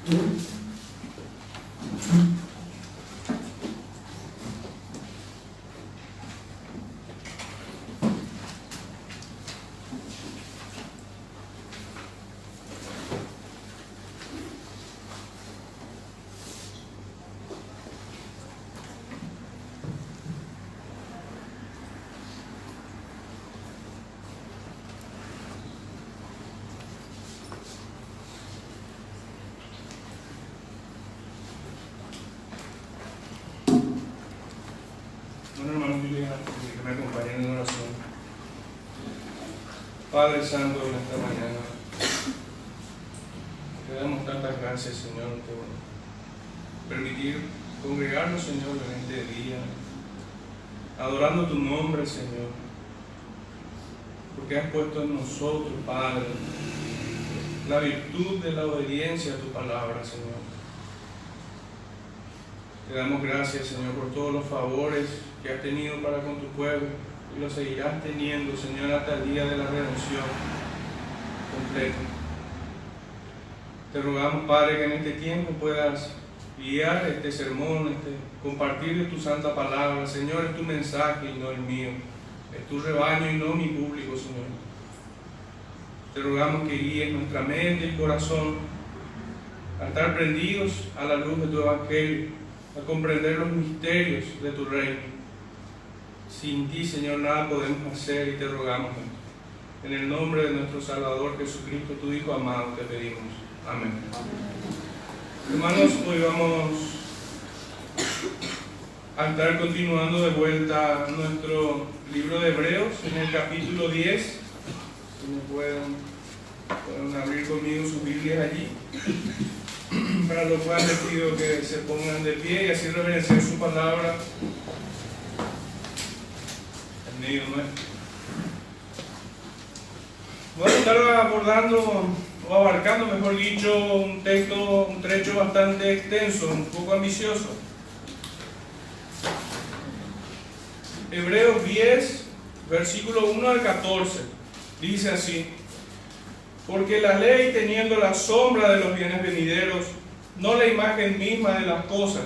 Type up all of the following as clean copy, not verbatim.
Que me acompañen en oración. Padre Santo, en esta mañana te damos tantas gracias, Señor, por permitir congregarnos, Señor, en este día, adorando tu nombre, Señor, porque has puesto en nosotros, Padre, la virtud de la obediencia a tu palabra, Señor. Te damos gracias, Señor, por todos los favores que has tenido para con tu pueblo y lo seguirás teniendo, Señor, hasta el día de la redención completa. Te rogamos, Padre, que en este tiempo puedas guiar este sermón, compartir de tu santa palabra. Señor, es tu mensaje y no el mío, es tu rebaño y no mi público, Señor. Te rogamos que guíes nuestra mente y corazón a estar prendidos a la luz de tu evangelio, a comprender los misterios de tu reino. Sin ti, Señor, nada podemos hacer y te rogamos en el nombre de nuestro Salvador Jesucristo, tu Hijo amado, te pedimos. Amén. Hermanos, hoy vamos a estar continuando de vuelta nuestro libro de Hebreos en el capítulo 10. Si me pueden abrir conmigo sus Biblias allí. Para lo cual les pido que se pongan de pie y así reverenciar su palabra en medio nuestro. Voy a estar abordando o abarcando, mejor dicho, un trecho bastante extenso, un poco ambicioso. Hebreos 10, versículo 1 al 14, dice así: porque la ley, teniendo la sombra de los bienes venideros, no la imagen misma de las cosas,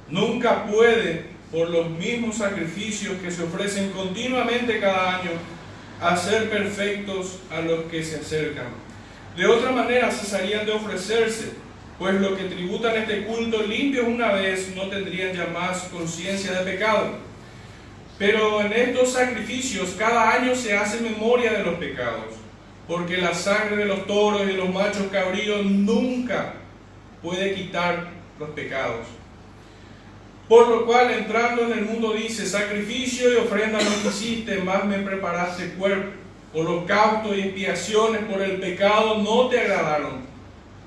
nunca puede, por los mismos sacrificios que se ofrecen continuamente cada año, hacer perfectos a los que se acercan. De otra manera cesarían de ofrecerse, pues los que tributan este culto limpios una vez no tendrían ya más conciencia de pecado. Pero en estos sacrificios cada año se hace memoria de los pecados, porque la sangre de los toros y de los machos cabríos nunca puede quitar los pecados. Por lo cual, entrando en el mundo, dice: sacrificio y ofrenda no quisiste, más me preparaste cuerpo. Holocausto y expiaciones por el pecado no te agradaron.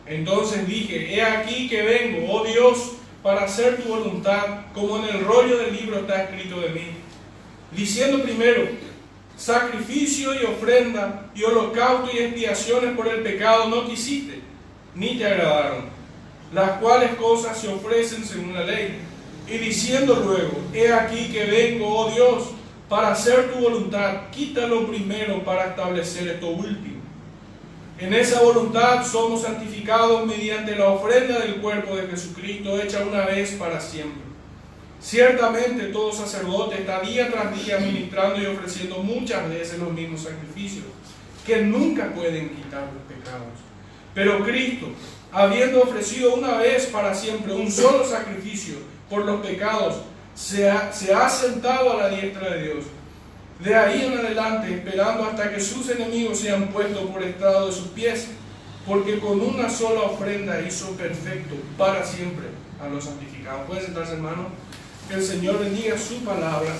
Entonces dije: he aquí que vengo, oh Dios, para hacer tu voluntad, como en el rollo del libro está escrito de mí. Diciendo primero: sacrificio y ofrenda y holocausto y expiaciones por el pecado no quisiste, ni te agradaron, las cuales cosas se ofrecen según la ley. Y diciendo luego: he aquí que vengo, oh Dios, para hacer tu voluntad, quítalo primero para establecer esto último. En esa voluntad somos santificados mediante la ofrenda del cuerpo de Jesucristo, hecha una vez para siempre. Ciertamente todo sacerdote está día tras día ministrando y ofreciendo muchas veces los mismos sacrificios, que nunca pueden quitar los pecados. Pero Cristo, habiendo ofrecido una vez para siempre un solo sacrificio por los pecados, se ha sentado a la diestra de Dios. De ahí en adelante, esperando hasta que sus enemigos sean puestos por estrado de sus pies, porque con una sola ofrenda hizo perfecto para siempre a los santificados. ¿Pueden sentarse, hermano? Que el Señor bendiga su palabra.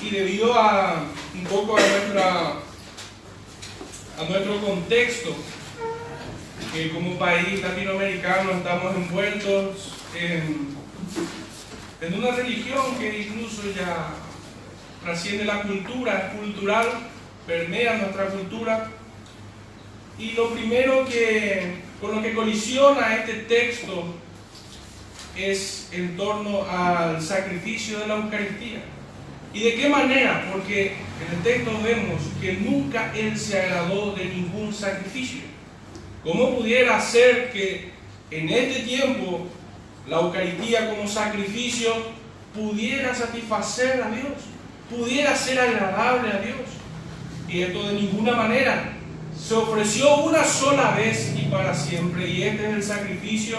Y debido a un poco a nuestro contexto, que como país latinoamericano estamos envueltos en una religión que incluso ya trasciende la cultura, es cultural, permea nuestra cultura. Y lo primero con lo que colisiona este texto es en torno al sacrificio de la Eucaristía. ¿Y de qué manera? Porque en el texto vemos que nunca Él se agradó de ningún sacrificio. ¿Cómo pudiera ser que en este tiempo la Eucaristía como sacrificio pudiera satisfacer a Dios, pudiera ser agradable a Dios? Y esto de ninguna manera. Se ofreció una sola vez y para siempre, y este es el sacrificio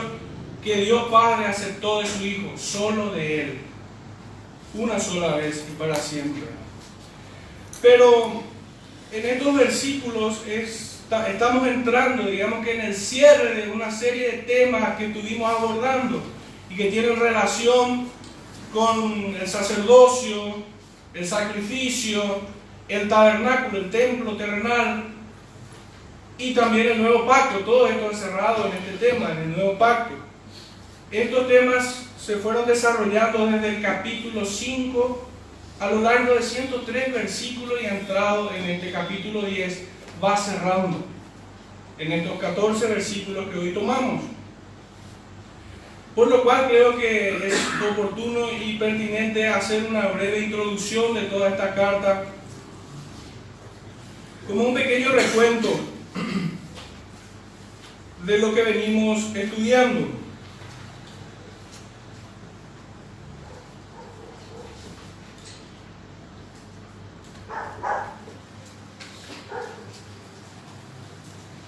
que Dios Padre aceptó de su Hijo, solo de Él, una sola vez y para siempre. Pero en estos versículos estamos entrando, digamos que en el cierre de una serie de temas que estuvimos abordando y que tienen relación con el sacerdocio, el sacrificio, el tabernáculo, el templo terrenal y también el nuevo pacto. Todo esto encerrado en este tema, en el nuevo pacto. Estos temas se fueron desarrollando desde el capítulo 5 a lo largo de 103 versículos y entrado en este capítulo 10 va cerrando en estos 14 versículos que hoy tomamos. Por lo cual creo que es oportuno y pertinente hacer una breve introducción de toda esta carta como un pequeño recuento de lo que venimos estudiando.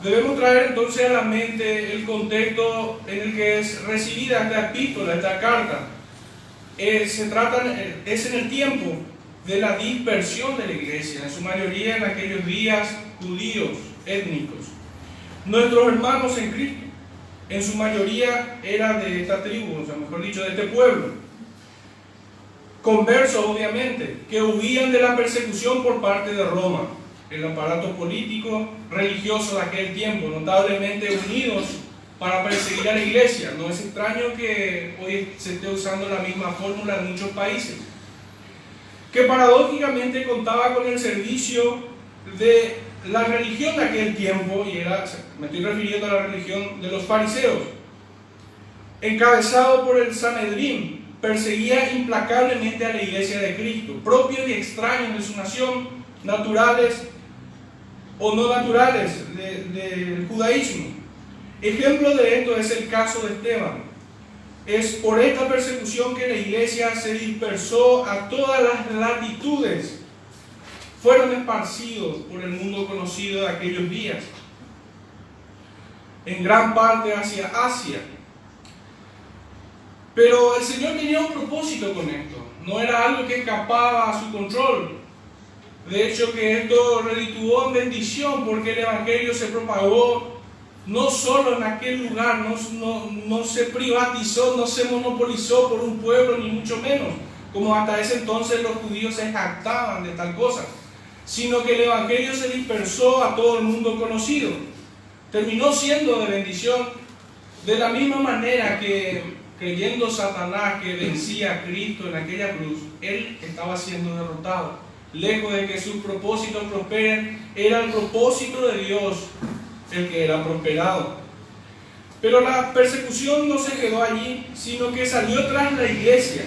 Debemos traer entonces a la mente el contexto en el que es recibida esta epístola, esta carta. Es en el tiempo de la dispersión de la iglesia, en su mayoría en aquellos días judíos étnicos. Nuestros hermanos en Cristo, en su mayoría eran de esta tribu, o sea, mejor dicho, de este pueblo. Conversos, obviamente, que huían de la persecución por parte de Roma, el aparato político religioso de aquel tiempo, notablemente unidos para perseguir a la iglesia. No es extraño que hoy se esté usando la misma fórmula en muchos países, que paradójicamente contaba con el servicio de la religión de aquel tiempo, y me estoy refiriendo a la religión de los fariseos, encabezado por el Sanedrín. Perseguía implacablemente a la iglesia de Cristo, propios y extraños de su nación, naturales o no naturales del judaísmo. Ejemplo de esto es el caso de Esteban. Es por esta persecución que la iglesia se dispersó a todas las latitudes. Fueron esparcidos por el mundo conocido de aquellos días, en gran parte hacia Asia. Pero el Señor tenía un propósito con esto. No era algo que escapaba a su control. De hecho, que esto redituó en bendición, porque el Evangelio se propagó no solo en aquel lugar, no se privatizó, no se monopolizó por un pueblo, ni mucho menos, como hasta ese entonces los judíos se jactaban de tal cosa, sino que el Evangelio se dispersó a todo el mundo conocido. Terminó siendo de bendición, de la misma manera que, creyendo Satanás que vencía a Cristo en aquella cruz, él estaba siendo derrotado. Lejos de que sus propósitos prosperen, era el propósito de Dios el que era prosperado. Pero la persecución no se quedó allí, sino que salió tras la iglesia,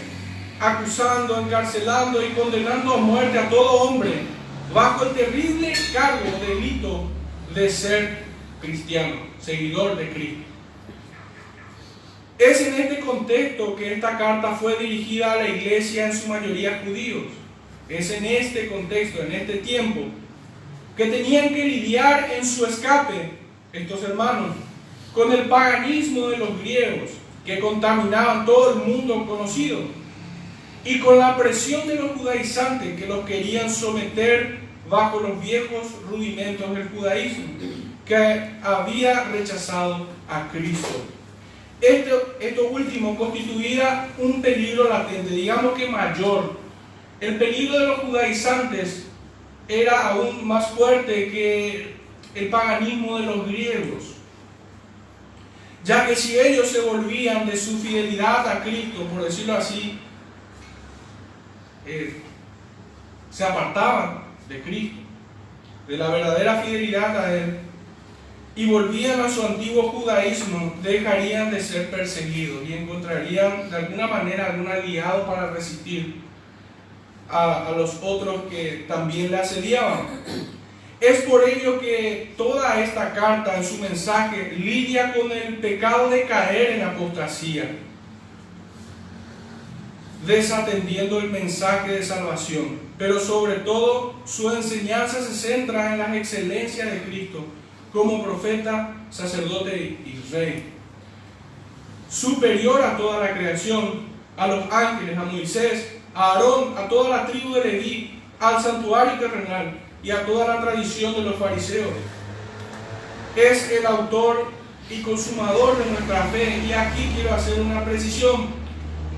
acusando, encarcelando y condenando a muerte a todo hombre, bajo el terrible cargo, delito de ser cristiano, seguidor de Cristo. Es en este contexto que esta carta fue dirigida a la iglesia, en su mayoría judíos. Es en este contexto, en este tiempo, que tenían que lidiar en su escape, estos hermanos, con el paganismo de los griegos, que contaminaban todo el mundo conocido, y con la presión de los judaizantes, que los querían someter bajo los viejos rudimentos del judaísmo, que había rechazado a Cristo. Esto último constituía un peligro latente, digamos que mayor. El peligro de los judaizantes era aún más fuerte que el paganismo de los griegos, ya que si ellos se volvían de su fidelidad a Cristo, por decirlo así, se apartaban de Cristo, de la verdadera fidelidad a Él, y volvían a su antiguo judaísmo, dejarían de ser perseguidos y encontrarían de alguna manera algún aliado para resistir. a los otros que también le asediaban. Es por ello que toda esta carta en su mensaje lidia con el pecado de caer en apostasía, desatendiendo el mensaje de salvación. Pero sobre todo su enseñanza se centra en las excelencias de Cristo como profeta, sacerdote y rey, superior a toda la creación, a los ángeles, a Moisés, a Aarón, a toda la tribu de Leví, al santuario terrenal y a toda la tradición de los fariseos. Es el autor y consumador de nuestra fe. Y aquí quiero hacer una precisión.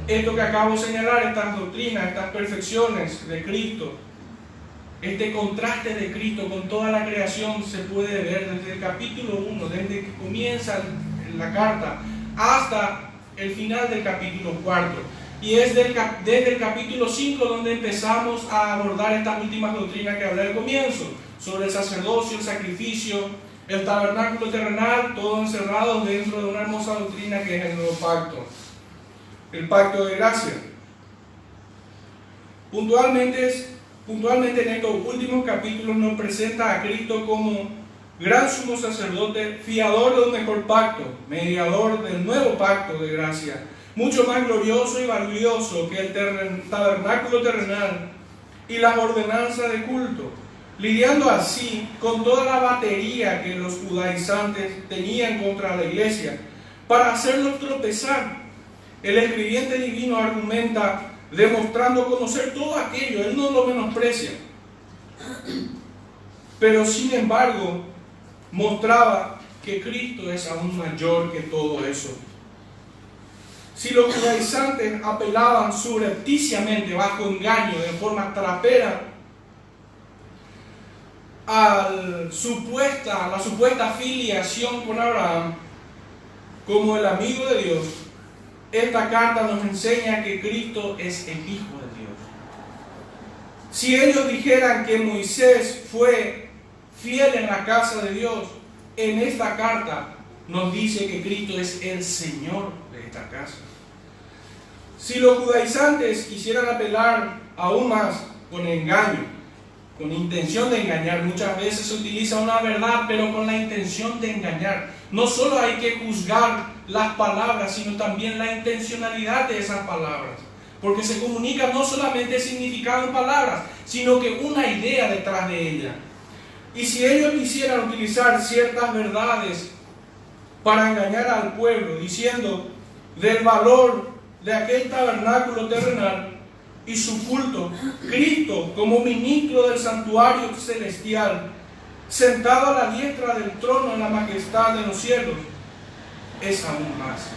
Esto que acabo de señalar, estas doctrinas, estas perfecciones de Cristo, este contraste de Cristo con toda la creación, se puede ver desde el capítulo 1, desde que comienza la carta hasta el final del capítulo 4. Y es desde el capítulo 5 donde empezamos a abordar estas últimas doctrinas que hablé al comienzo, sobre el sacerdocio, el sacrificio, el tabernáculo terrenal, todo encerrado dentro de una hermosa doctrina que es el nuevo pacto, el pacto de gracia. Puntualmente en estos últimos capítulos nos presenta a Cristo como gran sumo sacerdote, fiador de un mejor pacto, mediador del nuevo pacto de gracia, mucho más glorioso y valioso que el tabernáculo terrenal y las ordenanzas de culto, lidiando así con toda la batería que los judaizantes tenían contra la iglesia para hacerlos tropezar. El escribiente divino argumenta demostrando conocer todo aquello, él no lo menosprecia, pero sin embargo mostraba que Cristo es aún mayor que todo eso. Si los judaizantes apelaban subrepticiamente, bajo engaño, de forma trapera, a la supuesta filiación con Abraham como el amigo de Dios, esta carta nos enseña que Cristo es el Hijo de Dios. Si ellos dijeran que Moisés fue fiel en la casa de Dios, en esta carta nos dice que Cristo es el Señor de esta casa. Si los judaizantes quisieran apelar aún más con engaño, con intención de engañar, muchas veces se utiliza una verdad, pero con la intención de engañar. No solo hay que juzgar las palabras, sino también la intencionalidad de esas palabras, porque se comunica no solamente el significado en palabras, sino que una idea detrás de ella. Y si ellos quisieran utilizar ciertas verdades para engañar al pueblo, diciendo del valor de aquel tabernáculo terrenal y su culto, Cristo como ministro del santuario celestial, sentado a la diestra del trono en la majestad de los cielos, es aún más.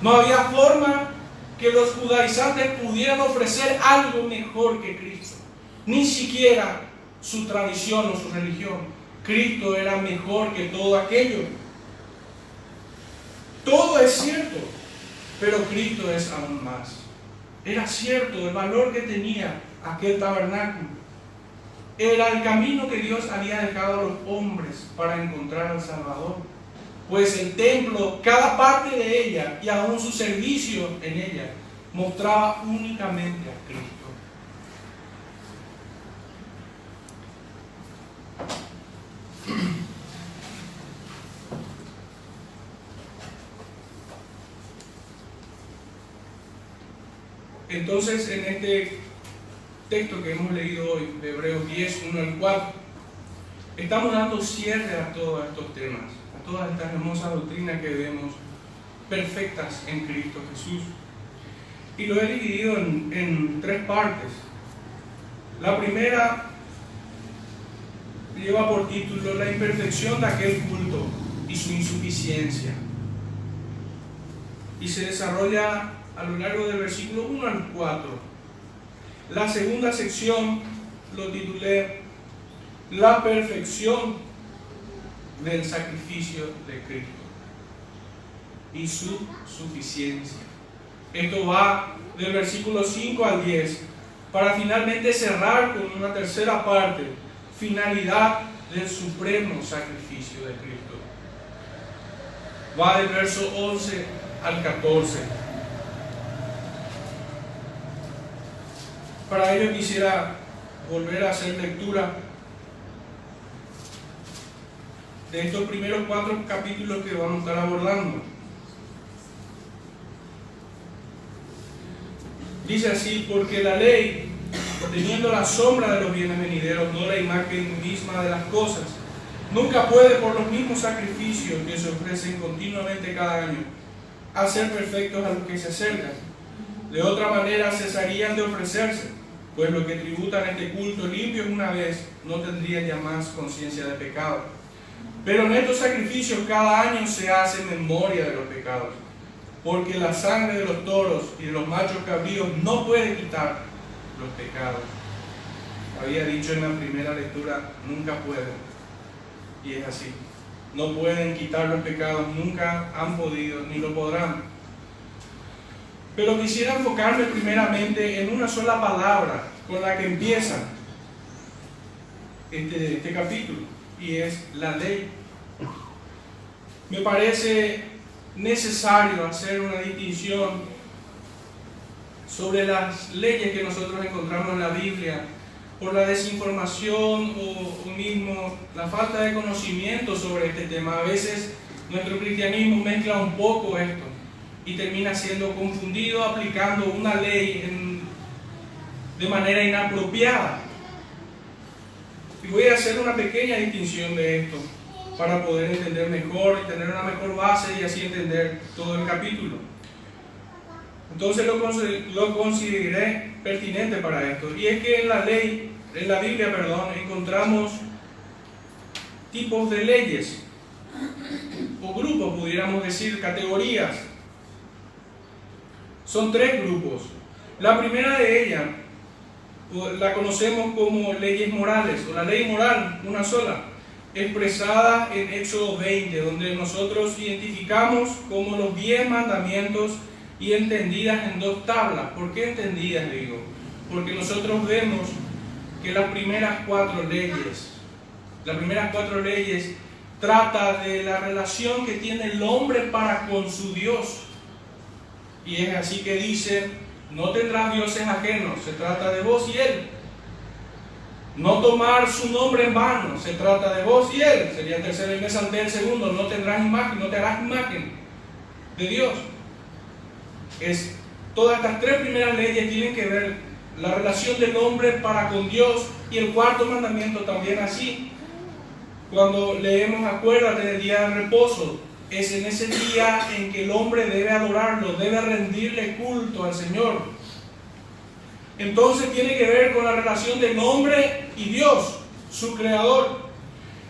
No había forma que los judaizantes pudieran ofrecer algo mejor que Cristo, ni siquiera su tradición o su religión. Cristo era mejor que todo aquello. Todo es cierto, pero Cristo es aún más. Era cierto el valor que tenía aquel tabernáculo. Era el camino que Dios había dejado a los hombres para encontrar al Salvador. Pues el templo, cada parte de ella y aún su servicio en ella, mostraba únicamente a Cristo. Entonces, en este texto que hemos leído hoy, de Hebreos 10, 1 al 4, estamos dando cierre a todos estos temas, a todas estas hermosas doctrinas que vemos perfectas en Cristo Jesús. Y lo he dividido en tres partes. La primera lleva por título la imperfección de aquel culto y su insuficiencia. Y se desarrolla a lo largo del versículo 1 al 4. La segunda sección lo titulé La perfección del sacrificio de Cristo y su suficiencia. Esto va del versículo 5 al 10, para finalmente cerrar con una tercera parte, finalidad del supremo sacrificio de Cristo. Va del verso 11 al 14. Para ello quisiera volver a hacer lectura de estos primeros 4 capítulos que vamos a estar abordando. Dice así: porque la ley, teniendo la sombra de los bienes venideros, no la imagen misma de las cosas, nunca puede, por los mismos sacrificios que se ofrecen continuamente cada año, hacer perfectos a los que se acercan. De otra manera cesarían de ofrecerse, pues los que tributan este culto limpios una vez no tendrían ya más conciencia de pecado. Pero en estos sacrificios cada año se hace memoria de los pecados, porque la sangre de los toros y de los machos cabríos no puede quitar los pecados. Había dicho en la primera lectura, nunca pueden, y es así. No pueden quitar los pecados, nunca han podido, ni lo podrán. Pero quisiera enfocarme primeramente en una sola palabra con la que empieza este capítulo, y es la ley. Me parece necesario hacer una distinción sobre las leyes que nosotros encontramos en la Biblia por la desinformación o mismo la falta de conocimiento sobre este tema. A veces nuestro cristianismo mezcla un poco esto y termina siendo confundido aplicando una ley de manera inapropiada. Y voy a hacer una pequeña distinción de esto para poder entender mejor y tener una mejor base y así entender todo el capítulo. Entonces lo consideré pertinente para esto. Y es que en la Biblia, encontramos tipos de leyes, o grupos, pudiéramos decir, categorías. Son 3 grupos. La primera de ellas la conocemos como leyes morales, o la ley moral, una sola, expresada en Éxodo 20, donde nosotros identificamos como los 10 mandamientos y entendidas en 2 tablas. ¿Por qué entendidas, digo? Porque nosotros vemos que las primeras 4 leyes trata de la relación que tiene el hombre para con su Dios. Y es así que dice: no tendrás dioses ajenos, se trata de vos y él. No tomar su nombre en vano, se trata de vos y él. Sería el tercero, y me salté el segundo: no tendrás imagen, no te harás imagen de Dios. Todas estas 3 primeras leyes tienen que ver la relación del hombre para con Dios, y el 4º mandamiento también así. Cuando leemos acuérdate del día de reposo, es en ese día en que el hombre debe adorarlo, debe rendirle culto al Señor. Entonces tiene que ver con la relación del hombre y Dios, su creador.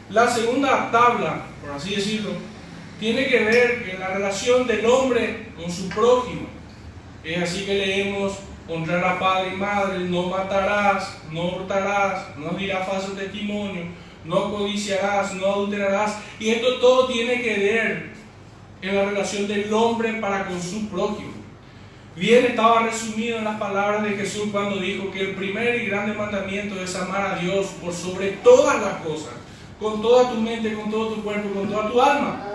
La segunda tabla, por así decirlo, tiene que ver con la relación del hombre con su prójimo. Es así que leemos: honrar a padre y madre, no matarás, no hurtarás, no dirás falso testimonio, no codiciarás, no adulterarás. Y esto todo tiene que ver en la relación del hombre para con su prójimo. Bien estaba resumido en las palabras de Jesús cuando dijo que el primer y grande mandamiento es amar a Dios por sobre todas las cosas, con toda tu mente, con todo tu cuerpo, con toda tu alma.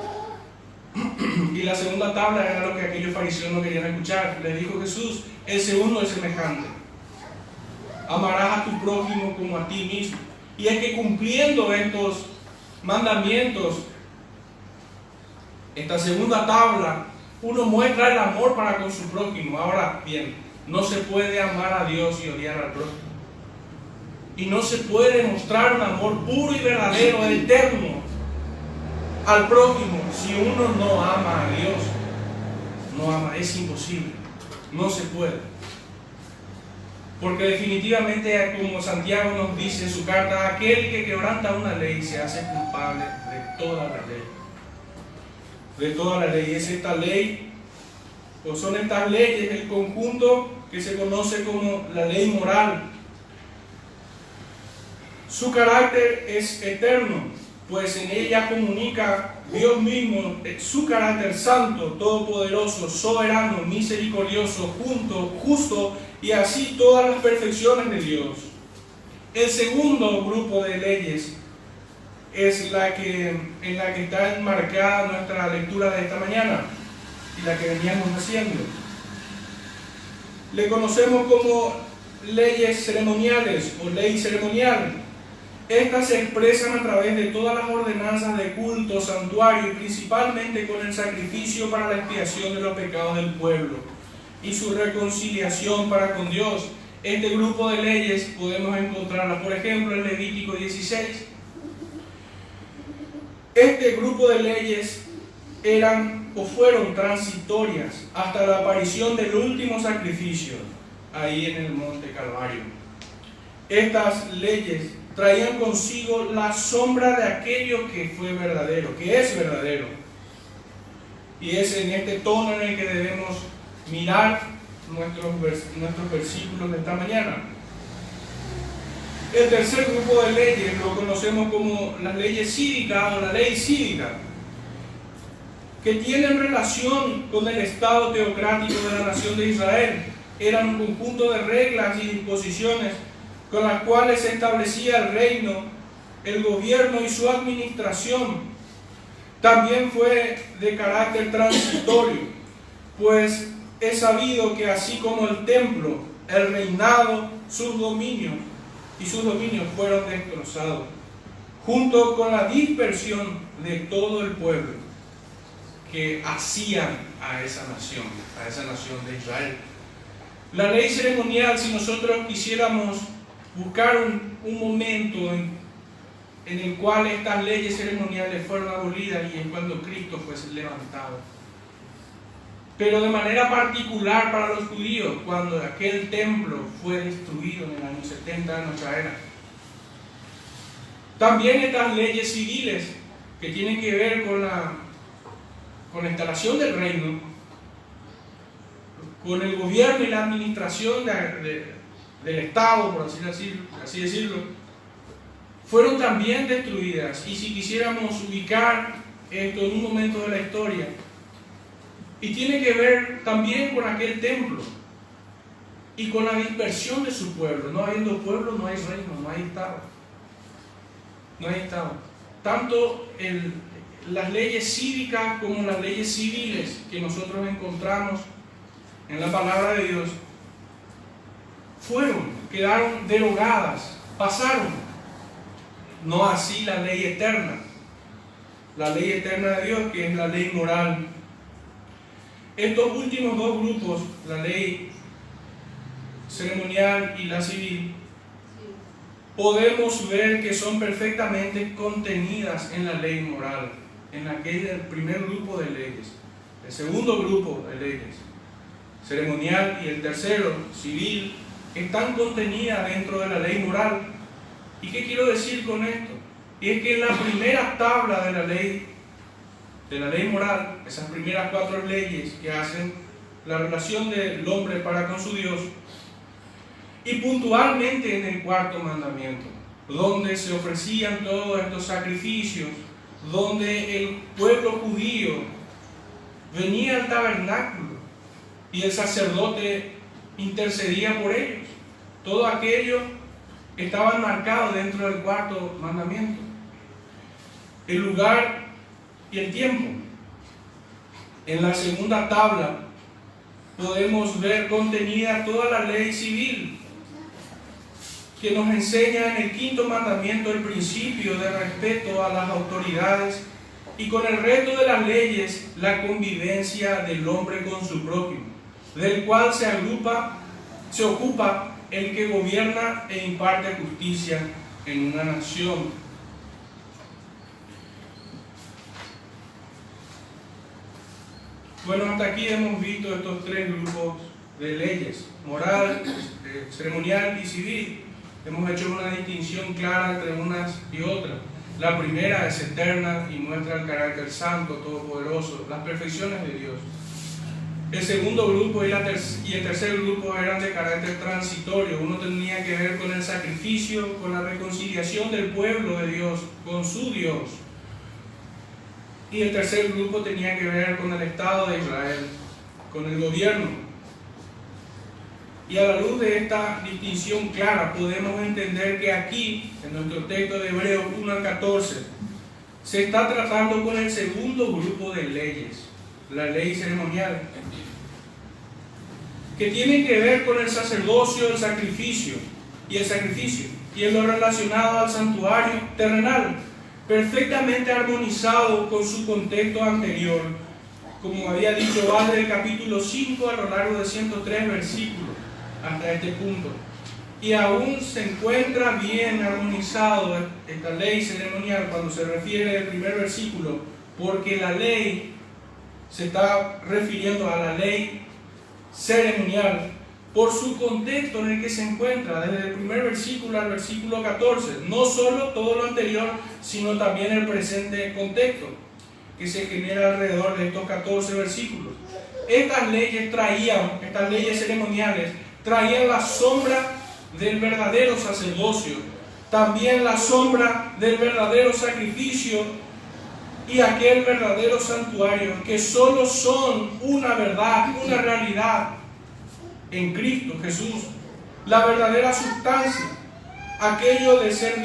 Y la segunda tabla era lo que aquellos fariseos no querían escuchar. Les dijo Jesús: el segundo es semejante: amarás a tu prójimo como a ti mismo. Y es que cumpliendo estos mandamientos, esta segunda tabla, uno muestra el amor para con su prójimo. Ahora bien, no se puede amar a Dios y odiar al prójimo. Y no se puede mostrar un amor puro y verdadero, eterno, al prójimo si uno no ama a Dios. No ama, es imposible, no se puede. Porque definitivamente, como Santiago nos dice en su carta, aquel que quebranta una ley se hace culpable de toda la ley. De toda la ley. Es esta ley, o son estas leyes, el conjunto que se conoce como la ley moral. Su carácter es eterno, pues en ella comunica Dios mismo su carácter santo, todopoderoso, soberano, misericordioso, justo, y así todas las perfecciones de Dios. El segundo grupo de leyes es en la que está enmarcada nuestra lectura de esta mañana y la que veníamos haciendo. Le conocemos como leyes ceremoniales o ley ceremonial. Estas se expresan a través de todas las ordenanzas de culto, santuario y principalmente con el sacrificio para la expiación de los pecados del pueblo y su reconciliación para con Dios. Este grupo de leyes podemos encontrarlas, por ejemplo, en Levítico 16. Este grupo de leyes eran o fueron transitorias hasta la aparición del último sacrificio ahí en el monte Calvario. Estas leyes traían consigo la sombra de aquello que fue verdadero, que es verdadero. Y es en este tono en el que debemos mirar nuestros versículos de esta mañana. El tercer grupo de leyes lo conocemos como las leyes cívicas o la ley cívica, que tienen relación con el Estado teocrático de la nación de Israel. Eran un conjunto de reglas y disposiciones con las cuales se establecía el reino, el gobierno y su administración. También fue de carácter transitorio, pues es sabido que así como el templo, el reinado, sus dominios fueron destrozados, junto con la dispersión de todo el pueblo que hacían a esa nación de Israel. La ley ceremonial, si nosotros quisiéramos buscar un momento en el cual estas leyes ceremoniales fueron abolidas, y es cuando Cristo fue levantado. Pero de manera particular para los judíos, cuando aquel templo fue destruido en el año 70 de nuestra era. También estas leyes civiles que tienen que ver con la instalación del reino, con el gobierno y la administración del Estado, por así decirlo, fueron también destruidas. Y si quisiéramos ubicar esto en un momento de la historia, y tiene que ver también con aquel templo y con la dispersión de su pueblo. No habiendo pueblo, no hay reino, no hay Estado. No hay Estado. Tanto las leyes cívicas como las leyes civiles que nosotros encontramos en la palabra de Dios quedaron derogadas, pasaron. No así la ley eterna de Dios, que es la ley moral. Estos últimos dos grupos, la ley ceremonial y la civil, podemos ver que son perfectamente contenidas en la ley moral, en el primer grupo de leyes. El segundo grupo de leyes, ceremonial, y el tercero, civil, están contenidas dentro de la ley moral. ¿Y qué quiero decir con esto? Y es que en la primera tabla de la ley moral, esas primeras 4 leyes que hacen la relación del hombre para con su Dios, y puntualmente en el cuarto mandamiento, donde se ofrecían todos estos sacrificios, donde el pueblo judío venía al tabernáculo y el sacerdote intercedía por ellos. Todo aquello estaba marcado dentro del cuarto mandamiento. El lugar y el tiempo. En la segunda tabla podemos ver contenida toda la ley civil, que nos enseña en el quinto mandamiento el principio de respeto a las autoridades, y con el resto de las leyes la convivencia del hombre con su prójimo, del cual se ocupa el que gobierna e imparte justicia en una nación. Bueno, hasta aquí hemos visto estos 3 grupos de leyes: moral, ceremonial y civil. Hemos hecho una distinción clara entre unas y otras. La primera es eterna y muestra el carácter santo, todopoderoso, las perfecciones de Dios. El segundo grupo y el tercer grupo eran de carácter transitorio. Uno tenía que ver con el sacrificio, con la reconciliación del pueblo de Dios con su Dios. Y el tercer grupo tenía que ver con el Estado de Israel, con el gobierno. Y a la luz de esta distinción clara podemos entender que aquí, en nuestro texto de Hebreos 1 al 14, se está tratando con el segundo grupo de leyes, la ley ceremonial. que tienen que ver con el sacerdocio, el sacrificio, y en lo relacionado al santuario terrenal, perfectamente armonizado con su contexto anterior. Como había dicho, va desde el capítulo 5 a lo largo de 103 versículos hasta este punto. Y aún se encuentra bien armonizado esta ley ceremonial cuando se refiere al primer versículo, porque la ley se está refiriendo a la ley ceremonial por su contexto en el que se encuentra, desde el primer versículo al versículo 14. No solo todo lo anterior, sino también el presente contexto que se genera alrededor de estos 14 versículos. Estas leyes ceremoniales, traían la sombra del verdadero sacerdocio, también la sombra del verdadero sacrificio y aquel verdadero santuario, que solo son una verdad, una realidad en Cristo Jesús. La verdadera sustancia, aquello debe ser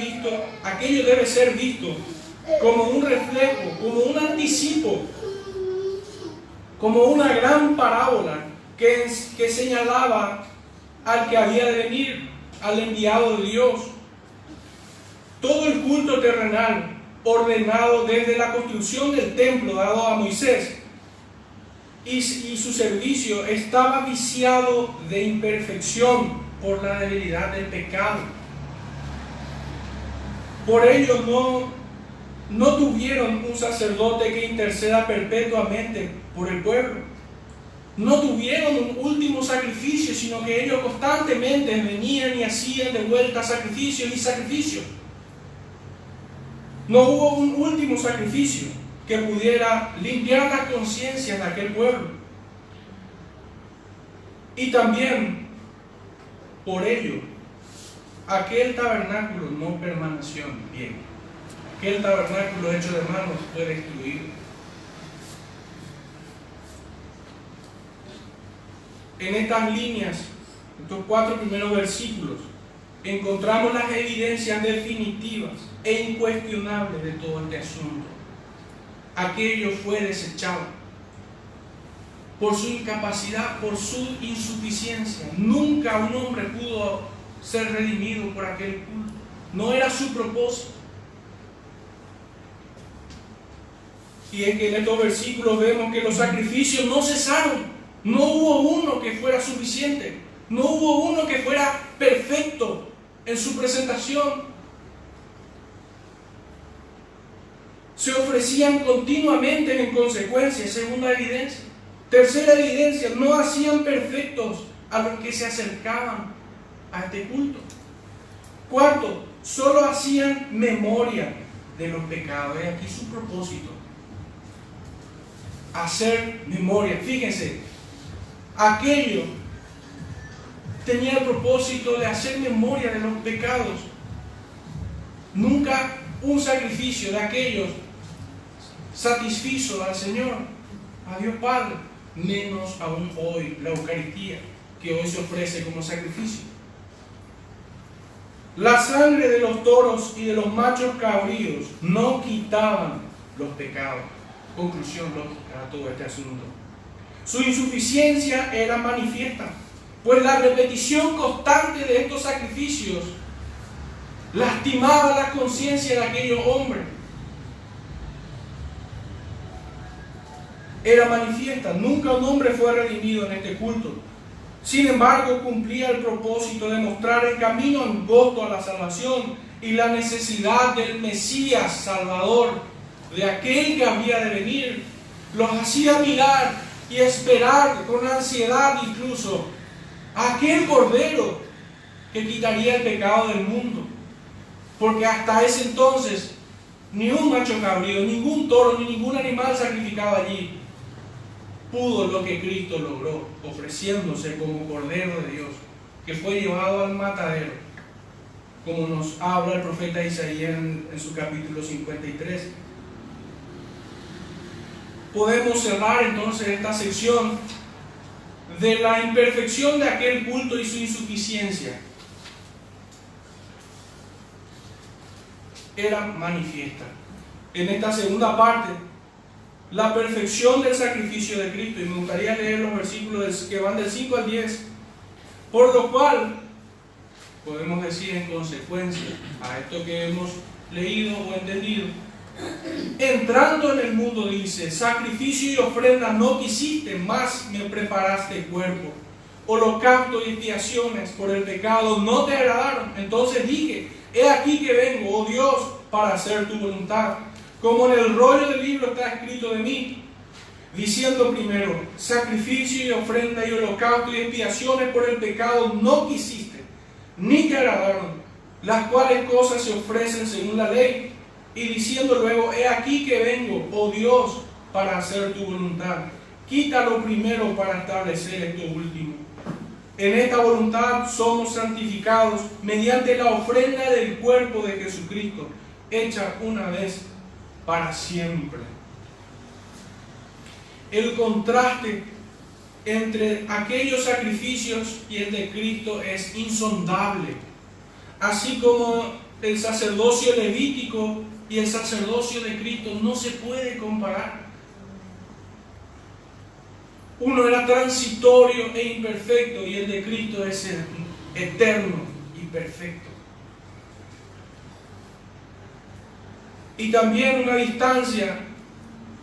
visto como un reflejo, como un anticipo, como una gran parábola que señalaba al que había de venir, al enviado de Dios. Todo el culto terrenal, ordenado desde la construcción del templo dado a Moisés y su servicio, estaba viciado de imperfección por la debilidad del pecado. Por ello no tuvieron un sacerdote que interceda perpetuamente por el pueblo. No tuvieron un último sacrificio, sino que ellos constantemente venían y hacían de vuelta sacrificios y sacrificios. No hubo un último sacrificio que pudiera limpiar la conciencia de aquel pueblo. Y también, por ello, aquel tabernáculo no permaneció en pie. Aquel tabernáculo hecho de manos fue destruido. En estas líneas, estos 4 primeros versículos, encontramos las evidencias definitivas e incuestionables de todo este asunto. Aquello fue desechado por su incapacidad, por su insuficiencia. Nunca un hombre pudo ser redimido por aquel culto. No era su propósito. Y es que en estos versículos vemos que los sacrificios no cesaron. No hubo uno que fuera suficiente. No hubo uno que fuera perfecto en su presentación. Se ofrecían continuamente en consecuencia, segunda evidencia. Tercera evidencia, no hacían perfectos a los que se acercaban a este culto. Cuarto, solo hacían memoria de los pecados. Es aquí su propósito. Hacer memoria. Fíjense, aquello tenía el propósito de hacer memoria de los pecados. Nunca un sacrificio de aquellos satisfizo al Señor, a Dios Padre, menos aún hoy la Eucaristía, que hoy se ofrece como sacrificio. La sangre de los toros y de los machos cabríos no quitaban los pecados. Conclusión lógica a todo este asunto. Su insuficiencia era manifiesta, pues la repetición constante de estos sacrificios lastimaba la conciencia de aquellos hombres. Era manifiesta. Nunca un hombre fue redimido en este culto. Sin embargo, cumplía el propósito de mostrar el camino angosto a la salvación y la necesidad del Mesías Salvador, de aquel que había de venir. Los hacía mirar y esperar con ansiedad incluso a aquel Cordero que quitaría el pecado del mundo. Porque hasta ese entonces ni un macho cabrío, ningún toro, ni ningún animal sacrificado allí pudo lo que Cristo logró, ofreciéndose como Cordero de Dios, que fue llevado al matadero, como nos habla el profeta Isaías en su capítulo 53. Podemos cerrar entonces esta sección de la imperfección de aquel culto y su insuficiencia. Era manifiesta. En esta segunda parte la perfección del sacrificio de Cristo. Y me gustaría leer los versículos que van del 5 al 10. Por lo cual, podemos decir en consecuencia a esto que hemos leído o entendido, entrando en el mundo, dice, sacrificio y ofrenda no quisiste, más me preparaste cuerpo. Holocausto y expiaciones por el pecado no te agradaron. Entonces dije, he aquí que vengo, oh Dios, para hacer tu voluntad. Como en el rollo del libro está escrito de mí, diciendo primero, sacrificio y ofrenda y holocausto y expiaciones por el pecado no quisiste, ni te agradaron, las cuales cosas se ofrecen según la ley. Y diciendo luego, he aquí que vengo, oh Dios, para hacer tu voluntad. Quita lo primero para establecer esto último. En esta voluntad somos santificados mediante la ofrenda del cuerpo de Jesucristo, hecha una vez para siempre. El contraste entre aquellos sacrificios y el de Cristo es insondable. Así como el sacerdocio levítico y el sacerdocio de Cristo no se puede comparar. Uno era transitorio e imperfecto y el de Cristo es eterno y perfecto. Y también una distancia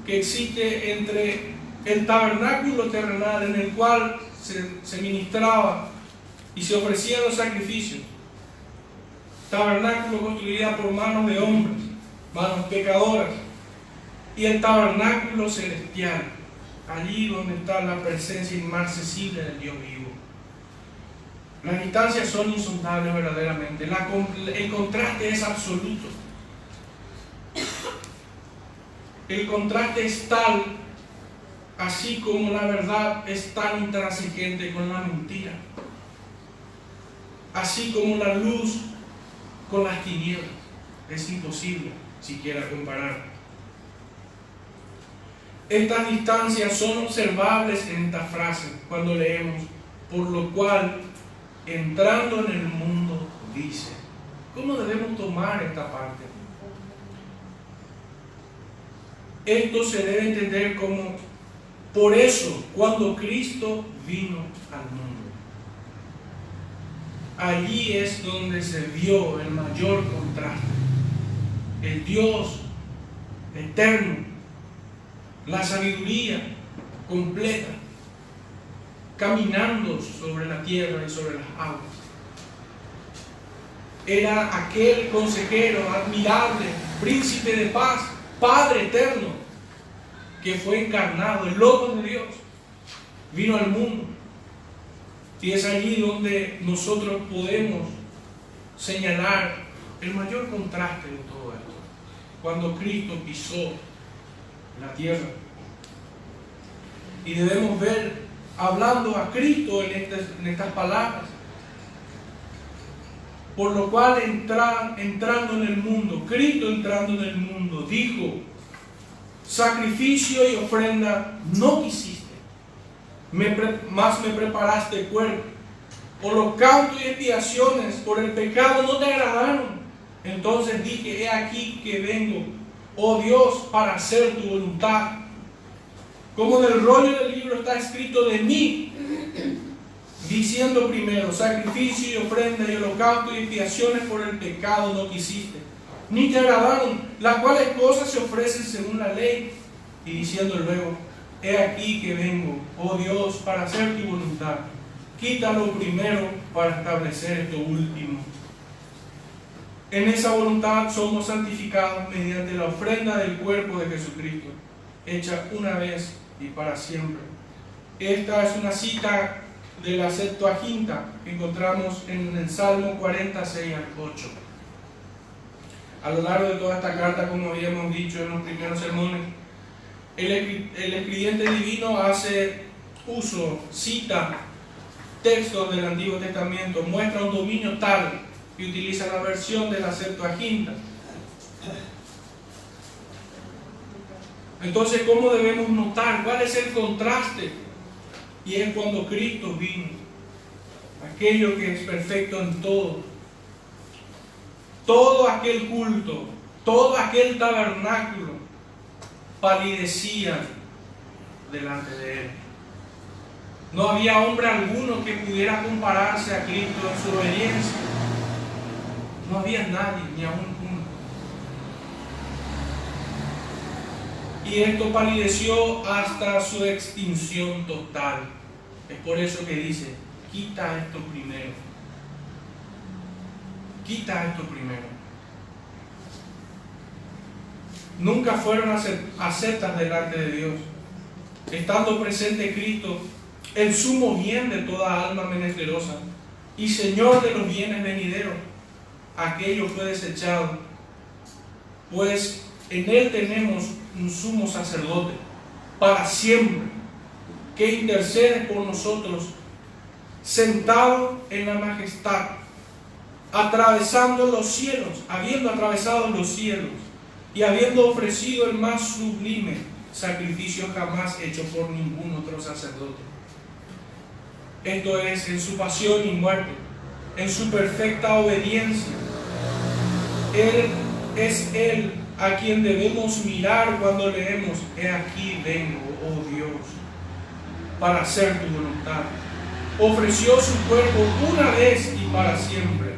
que existe entre el tabernáculo terrenal en el cual se ministraba y se ofrecían los sacrificios. Tabernáculo construido por manos de hombres, manos pecadoras, y el tabernáculo celestial, allí donde está la presencia inmarcesible del Dios vivo. Las distancias son insondables verdaderamente. El contraste es absoluto. El contraste es tal, así como la verdad es tan intransigente con la mentira, así como la luz con las tinieblas. Es imposible siquiera comparar. Estas distancias son observables en esta frase cuando leemos, por lo cual, entrando en el mundo, dice. ¿Cómo debemos tomar esta parte? Esto se debe entender como, por eso, cuando Cristo vino al mundo, allí es donde se vio el mayor contraste. El Dios eterno, la sabiduría completa, caminando sobre la tierra y sobre las aguas. Era aquel consejero admirable, príncipe de paz, Padre eterno, que fue encarnado, el Logos de Dios, vino al mundo. Y es allí donde nosotros podemos señalar el mayor contraste de todo esto. Cuando Cristo pisó la tierra. Y debemos ver, hablando a Cristo en estas palabras. Por lo cual entrando en el mundo, Cristo entrando en el mundo, dijo, sacrificio y ofrenda no quisiste, más me preparaste cuerpo. Holocausto y expiaciones por el pecado no te agradaron. Entonces dije, he aquí que vengo, oh Dios, para hacer tu voluntad. Como en el rollo del libro está escrito de mí, diciendo primero, sacrificio y ofrenda y holocausto y expiaciones por el pecado no quisiste, ni te agradaron, las cuales cosas se ofrecen según la ley. Y diciendo luego, he aquí que vengo, oh Dios, para hacer tu voluntad. Quítalo primero para establecer esto último. En esa voluntad somos santificados mediante la ofrenda del cuerpo de Jesucristo, hecha una vez y para siempre. Esta es una cita de la Septuaginta que encontramos en el Salmo 46 al 8. A lo largo de toda esta carta, como habíamos dicho en los primeros sermones, el escribiente divino hace uso, cita textos del Antiguo Testamento, muestra un dominio tal que utiliza la versión de la Septuaginta. Entonces, ¿cómo debemos notar? ¿Cuál es el contraste? Y es cuando Cristo vino, aquello que es perfecto en todo. Todo aquel culto, todo aquel tabernáculo palidecían delante de Él. No había hombre alguno que pudiera compararse a Cristo en su obediencia. No había nadie, ni aún uno. Y esto palideció hasta su extinción total. Es por eso que dice, quita esto primero. Quita esto primero. Nunca fueron aceptas delante de Dios. Estando presente Cristo, el sumo bien de toda alma menesterosa y Señor de los bienes venideros, aquello fue desechado, pues en Él tenemos un sumo sacerdote para siempre, que intercede por nosotros, sentado en la majestad, atravesando los cielos, habiendo atravesado los cielos y habiendo ofrecido el más sublime sacrificio jamás hecho por ningún otro sacerdote. Esto es, en su pasión y muerte, en su perfecta obediencia. Es Él a quien debemos mirar cuando leemos, he aquí vengo, oh Dios, para hacer tu voluntad. Ofreció su cuerpo una vez y para siempre,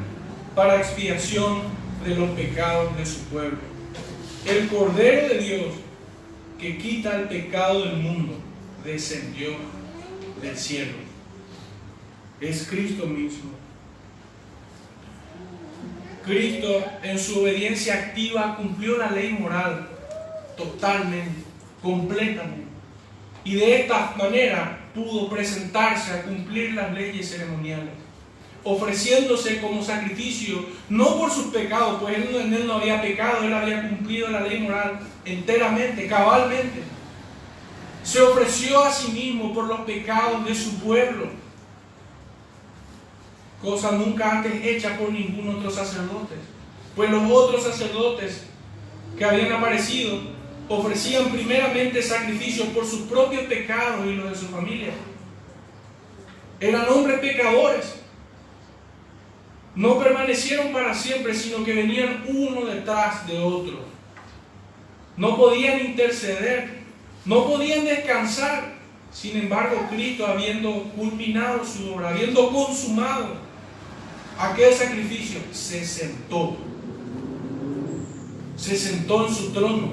para expiación de los pecados de su pueblo. El Cordero de Dios, que quita el pecado del mundo, descendió del cielo. Es Cristo mismo. Cristo, en su obediencia activa, cumplió la ley moral totalmente, completamente. Y de esta manera pudo presentarse a cumplir las leyes ceremoniales, ofreciéndose como sacrificio, no por sus pecados, pues en él no había pecado, él había cumplido la ley moral enteramente, cabalmente. Se ofreció a sí mismo por los pecados de su pueblo, cosa nunca antes hecha por ningún otro sacerdote, pues los otros sacerdotes que habían aparecido ofrecían primeramente sacrificios por sus propios pecados y los de su familia. Eran hombres pecadores. No permanecieron para siempre, sino que venían uno detrás de otro. No podían interceder, no podían descansar. Sin embargo, Cristo, habiendo culminado su obra, habiendo consumado aquel sacrificio, se sentó en su trono.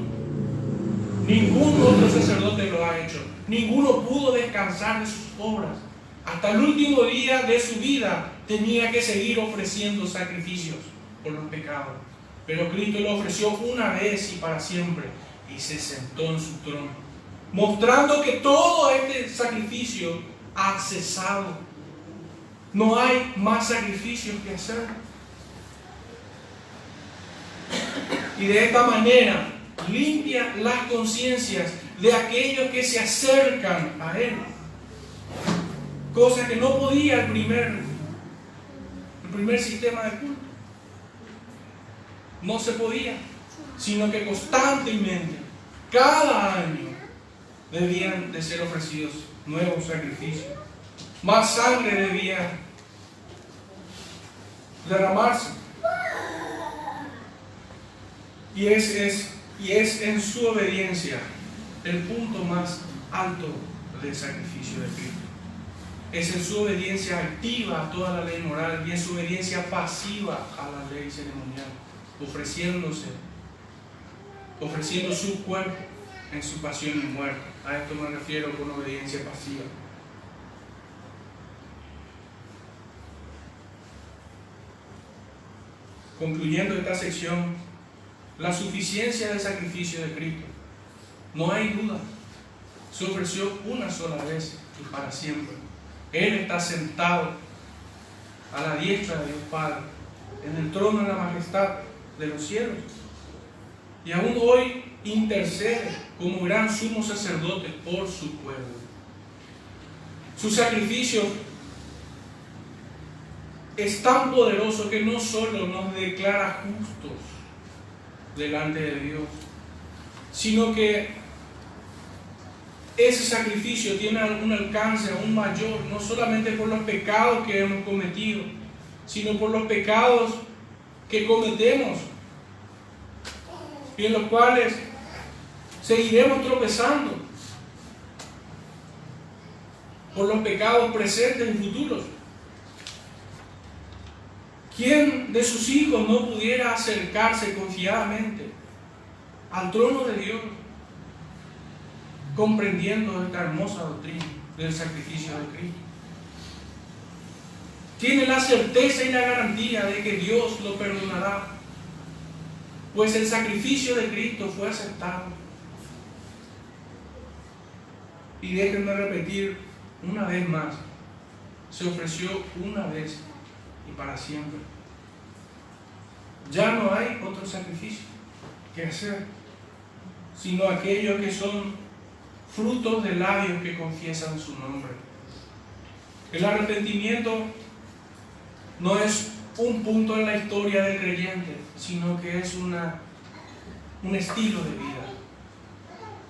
Ningún otro sacerdote lo ha hecho. Ninguno pudo descansar de sus obras. Hasta el último día de su vida tenía que seguir ofreciendo sacrificios por los pecados. Pero Cristo lo ofreció una vez y para siempre, y se sentó en su trono, mostrando que todo este sacrificio ha cesado. No hay más sacrificios que hacer. Y de esta manera limpia las conciencias de aquellos que se acercan a Él. Cosa que no podía el primer sistema de culto. No se podía, sino que constantemente, cada año, debían de ser ofrecidos nuevos sacrificios. Más sangre debía derramarse. Y es en su obediencia el punto más alto del sacrificio de Cristo. Es en su obediencia activa a toda la ley moral y en su obediencia pasiva a la ley ceremonial, ofreciendo su cuerpo en su pasión y muerte. A esto me refiero con obediencia pasiva. Concluyendo esta sección, la suficiencia del sacrificio de Cristo, no hay duda, se ofreció una sola vez y para siempre. Él está sentado a la diestra de Dios Padre, en el trono de la majestad de los cielos, y aún hoy intercede como gran sumo sacerdote por su pueblo. Su sacrificio es tan poderoso que no solo nos declara justos delante de Dios, sino que ese sacrificio tiene un alcance aún mayor, no solamente por los pecados que hemos cometido, sino por los pecados que cometemos y en los cuales Seguiremos tropezando por los pecados presentes y futuros. ¿Quién de sus hijos no pudiera acercarse confiadamente al trono de Dios, comprendiendo esta hermosa doctrina del sacrificio de Cristo? Tiene la certeza y la garantía de que Dios lo perdonará, pues el sacrificio de Cristo fue aceptado. Y déjenme repetir una vez más, se ofreció una vez y para siempre. Ya no hay otro sacrificio que hacer, sino aquellos que son frutos de labios que confiesan su nombre. El arrepentimiento no es un punto en la historia del creyente, sino que es un estilo de vida.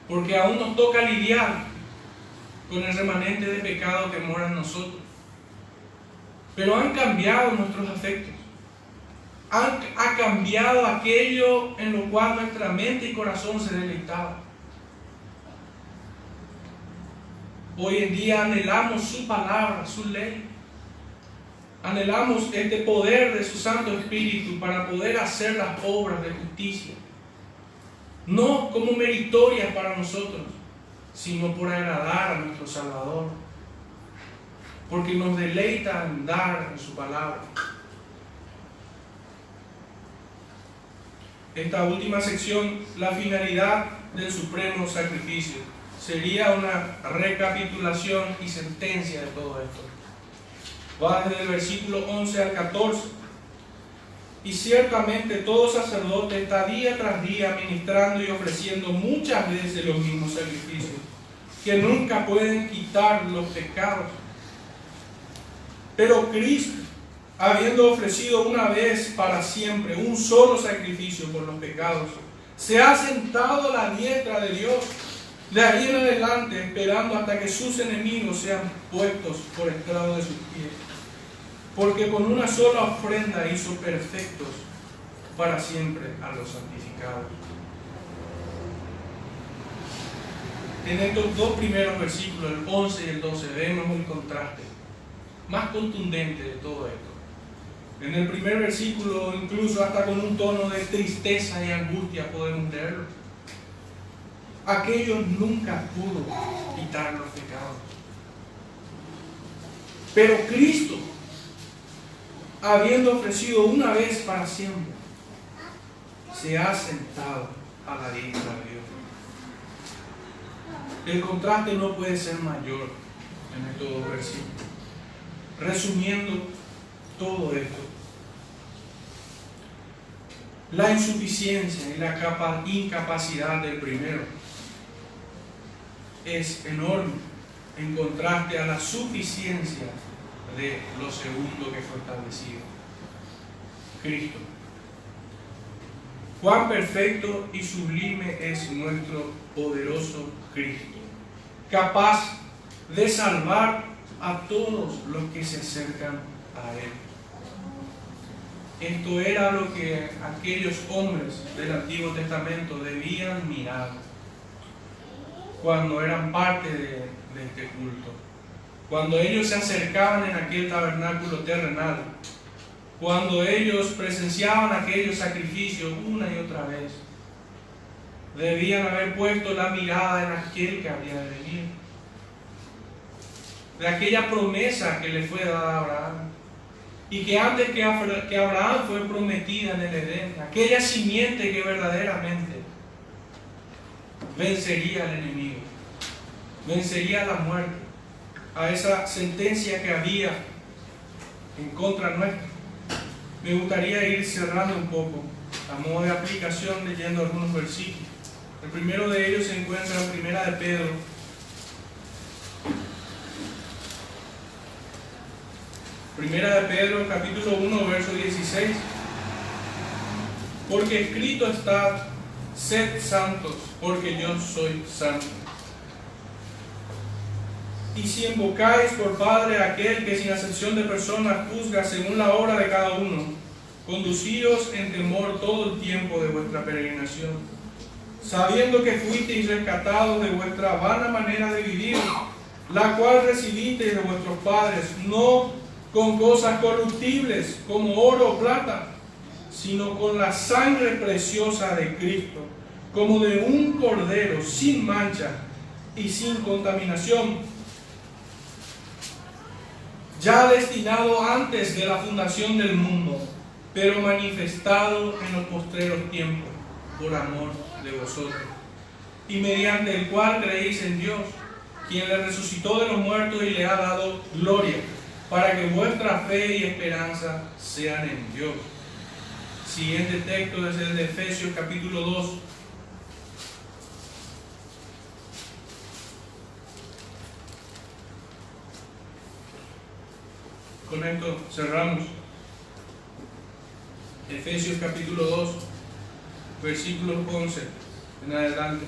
Porque aún nos toca lidiar con el remanente de pecado que mora en nosotros. Pero han cambiado nuestros afectos. Ha cambiado aquello en lo cual nuestra mente y corazón se deleitaban. Hoy en día anhelamos su palabra, su ley. Anhelamos este poder de su Santo Espíritu para poder hacer las obras de justicia. No como meritorias para nosotros, sino por agradar a nuestro Salvador. Porque nos deleita andar en su palabra. Esta última sección, la finalidad del supremo sacrificio, sería una recapitulación y sentencia de todo esto. Va desde el versículo 11 al 14. Y ciertamente todo sacerdote está día tras día ministrando y ofreciendo muchas veces los mismos sacrificios, que nunca pueden quitar los pecados. Pero Cristo, habiendo ofrecido una vez para siempre un solo sacrificio por los pecados, se ha sentado a la diestra de Dios, de ahí en adelante, esperando hasta que sus enemigos sean puestos por estrado de sus pies. Porque con una sola ofrenda hizo perfectos para siempre a los santificados. En estos dos primeros versículos, el 11 y el 12, vemos el contraste más contundente de todo esto. En el primer versículo, incluso hasta con un tono de tristeza y angustia podemos leerlo. Aquello nunca pudo quitar los pecados. Pero Cristo, habiendo ofrecido una vez para siempre, se ha sentado a la diestra de Dios. El contraste no puede ser mayor en estos dos versículos. Resumiendo todo esto, la insuficiencia y la incapacidad del primero es enorme en contraste a la suficiencia de lo segundo que fue establecido, Cristo. Cuán perfecto y sublime es nuestro poderoso Cristo, capaz de salvar a todos los que se acercan a Él. Esto era lo que aquellos hombres del Antiguo Testamento debían mirar cuando eran parte de este culto. Cuando ellos se acercaban en aquel tabernáculo terrenal, cuando ellos presenciaban aquellos sacrificios una y otra vez, debían haber puesto la mirada en aquel que había de venir, de aquella promesa que le fue dada a Abraham, y que antes que Abraham fue prometida en el Edén, aquella simiente que verdaderamente vencería al enemigo, vencería a la muerte, a esa sentencia que había en contra nuestra. Me gustaría ir cerrando un poco a modo de aplicación leyendo algunos versículos. El primero de ellos se encuentra en Primera de Pedro, capítulo 1, verso 16. Porque escrito está: sed santos, porque yo soy santo. Y si invocáis por Padre a aquel que sin acepción de personas juzga según la obra de cada uno, conducíos en temor todo el tiempo de vuestra peregrinación, sabiendo que fuisteis rescatados de vuestra vana manera de vivir, la cual recibisteis de vuestros padres, no con cosas corruptibles como oro o plata, sino con la sangre preciosa de Cristo, como de un cordero sin mancha y sin contaminación, ya destinado antes de la fundación del mundo, pero manifestado en los postreros tiempos por amor de vosotros, y mediante el cual creéis en Dios, quien le resucitó de los muertos y le ha dado gloria, para que vuestra fe y esperanza sean en Dios. Siguiente texto es el de Efesios capítulo 2. Con esto cerramos. Efesios capítulo 2, versículos 11 en adelante.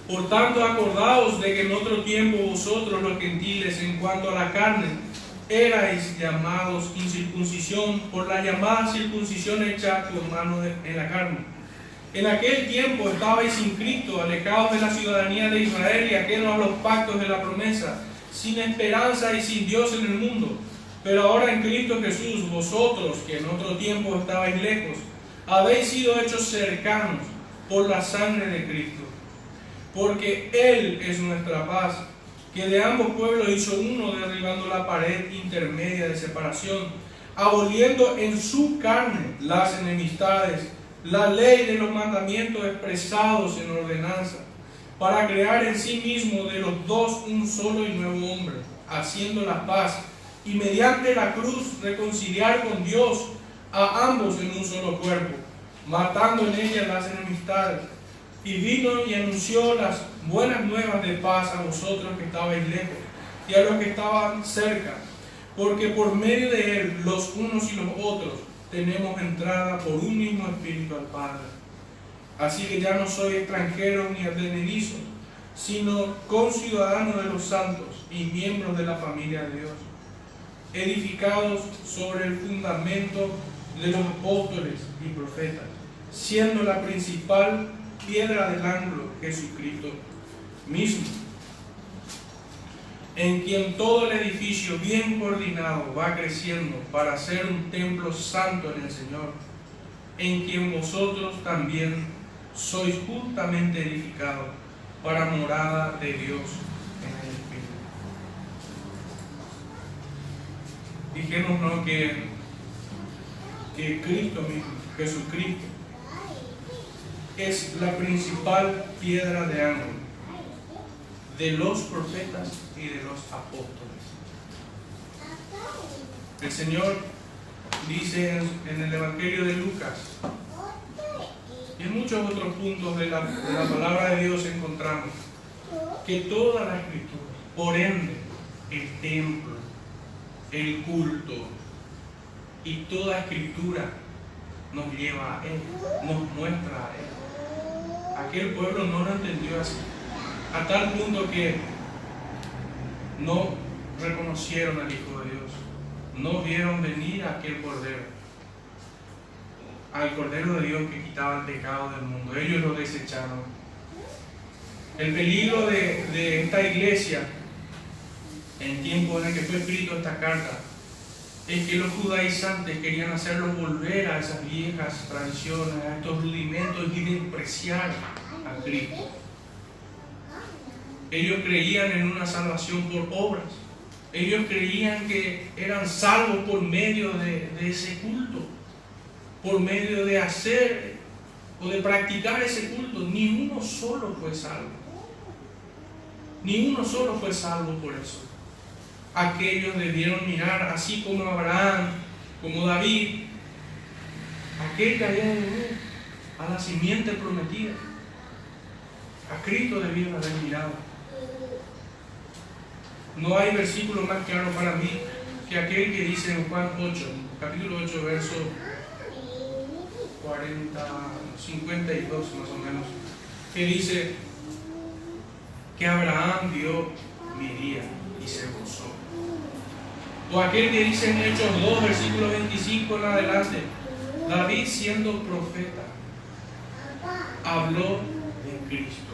Por tanto, acordaos de que en otro tiempo vosotros los gentiles, en cuanto a la carne, erais llamados incircuncisión por la llamada circuncisión hecha con mano en la carne. En aquel tiempo estabais sin Cristo, alejados de la ciudadanía de Israel y ajenos a los pactos de la promesa, sin esperanza y sin Dios en el mundo. Pero ahora en Cristo Jesús, vosotros que en otro tiempo estabais lejos, habéis sido hechos cercanos por la sangre de Cristo. Porque Él es nuestra paz, que de ambos pueblos hizo uno, derribando la pared intermedia de separación, aboliendo en su carne las enemistades, la ley de los mandamientos expresados en ordenanza, para crear en sí mismo de los dos un solo y nuevo hombre, haciendo la paz, y mediante la cruz reconciliar con Dios a ambos en un solo cuerpo, matando en ella las enemistades. Y vino y anunció las buenas nuevas de paz a vosotros que estabais lejos y a los que estaban cerca, porque por medio de Él los unos y los otros tenemos entrada por un mismo Espíritu al Padre. Así que ya no soy extranjero ni advenedizo, sino conciudadano de los santos y miembros de la familia de Dios, edificados sobre el fundamento de los apóstoles y profetas, siendo la principal piedra del ángulo Jesucristo mismo, en quien todo el edificio bien coordinado va creciendo para ser un templo santo en el Señor, en quien vosotros también sois juntamente edificados para morada de Dios en el Espíritu. Dijémonos que Cristo mismo, Jesucristo, es la principal piedra de ángulo de los profetas y de los apóstoles. El Señor dice en el Evangelio de Lucas y en muchos otros puntos de la palabra de Dios encontramos que toda la Escritura, por ende el templo, el culto y toda Escritura nos lleva a Él, nos muestra a Él. Aquel pueblo no lo entendió así, a tal punto que no reconocieron al Hijo de Dios, no vieron venir a aquel Cordero, al Cordero de Dios que quitaba el pecado del mundo. Ellos lo desecharon. El peligro de esta iglesia, en tiempo en el que fue escrito esta carta, es que los judaizantes querían hacerlos volver a esas viejas tradiciones, a estos rudimentos y despreciar a Cristo. Ellos creían en una salvación por obras. Ellos creían que eran salvos por medio de ese culto, por medio de hacer o de practicar ese culto. Ni uno solo fue salvo. Ni uno solo fue salvo por eso. Aquellos debieron mirar, así como Abraham, como David, aquel que había de venir a la simiente prometida. A Cristo debieron haber mirado. No hay versículo más claro para mí que aquel que dice en Juan 8, capítulo 8, verso 52 más o menos, que dice que Abraham vio mi día y se gozó. O aquel que dice en Hechos 2, versículo 25 en adelante, David siendo profeta, habló de Cristo.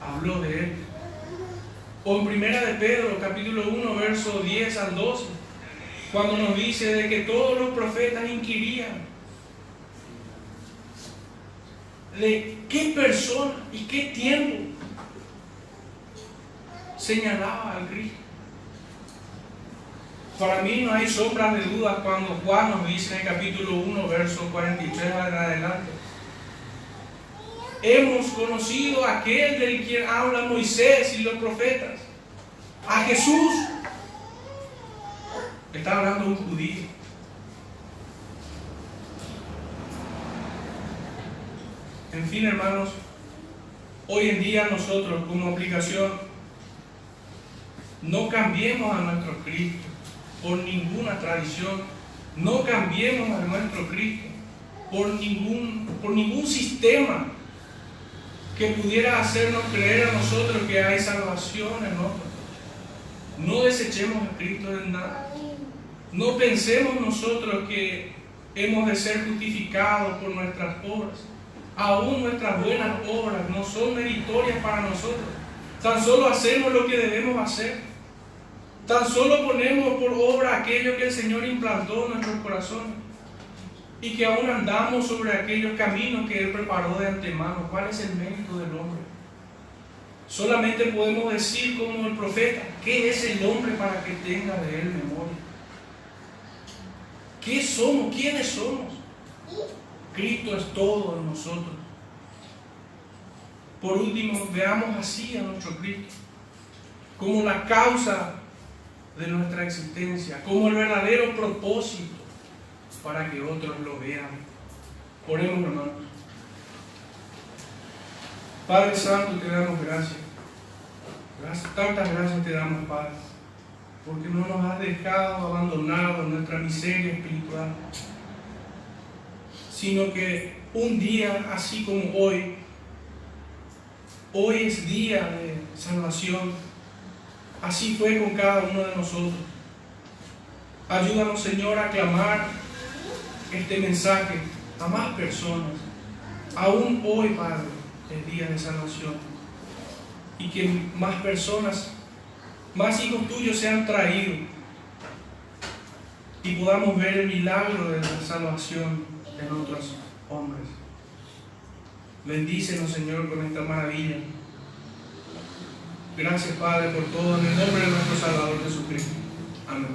Habló de Él. O en Primera de Pedro, capítulo 1, verso 10 al 12, cuando nos dice de que todos los profetas inquirían de qué persona y qué tiempo señalaba al Cristo. Para mí no hay sombras de dudas cuando Juan nos dice en el capítulo 1, verso 43 en adelante: hemos conocido a aquel del quien habla Moisés y los profetas, a Jesús. Está hablando un judío. En fin, hermanos, hoy en día nosotros como aplicación no cambiemos a nuestro Cristo por ninguna tradición, no cambiemos a nuestro Cristo por ningún sistema que pudiera hacernos creer a nosotros que hay salvación en nosotros. No desechemos a Cristo de nada. No pensemos nosotros que hemos de ser justificados por nuestras obras. Aún nuestras buenas obras no son meritorias para nosotros. Tan solo hacemos lo que debemos hacer. Tan solo ponemos por obra aquello que el Señor implantó en nuestros corazones. Y que aún andamos sobre aquellos caminos que Él preparó de antemano. ¿Cuál es el mérito del hombre? Solamente podemos decir como el profeta: ¿qué es el hombre para que tenga de él memoria? ¿Qué somos? ¿Quiénes somos? Cristo es todo en nosotros. Por último, veamos así a nuestro Cristo como la causa de nuestra existencia, como el verdadero propósito para que otros lo vean. Oremos, hermanos. Padre Santo, te damos gracias. Tantas gracias te damos, Padre, porque no nos has dejado abandonados en nuestra miseria espiritual, sino que un día así como hoy es día de salvación. Así fue con cada uno de nosotros. Ayúdanos, Señor, a clamar este mensaje a más personas. Aún hoy, Padre, es día de salvación. Y que más personas, más hijos tuyos sean traídos y podamos ver el milagro de la salvación en otros hombres. Bendícenos, Señor, con esta maravilla. Gracias, Padre, por todo, en el nombre de nuestro Salvador Jesucristo. Amén.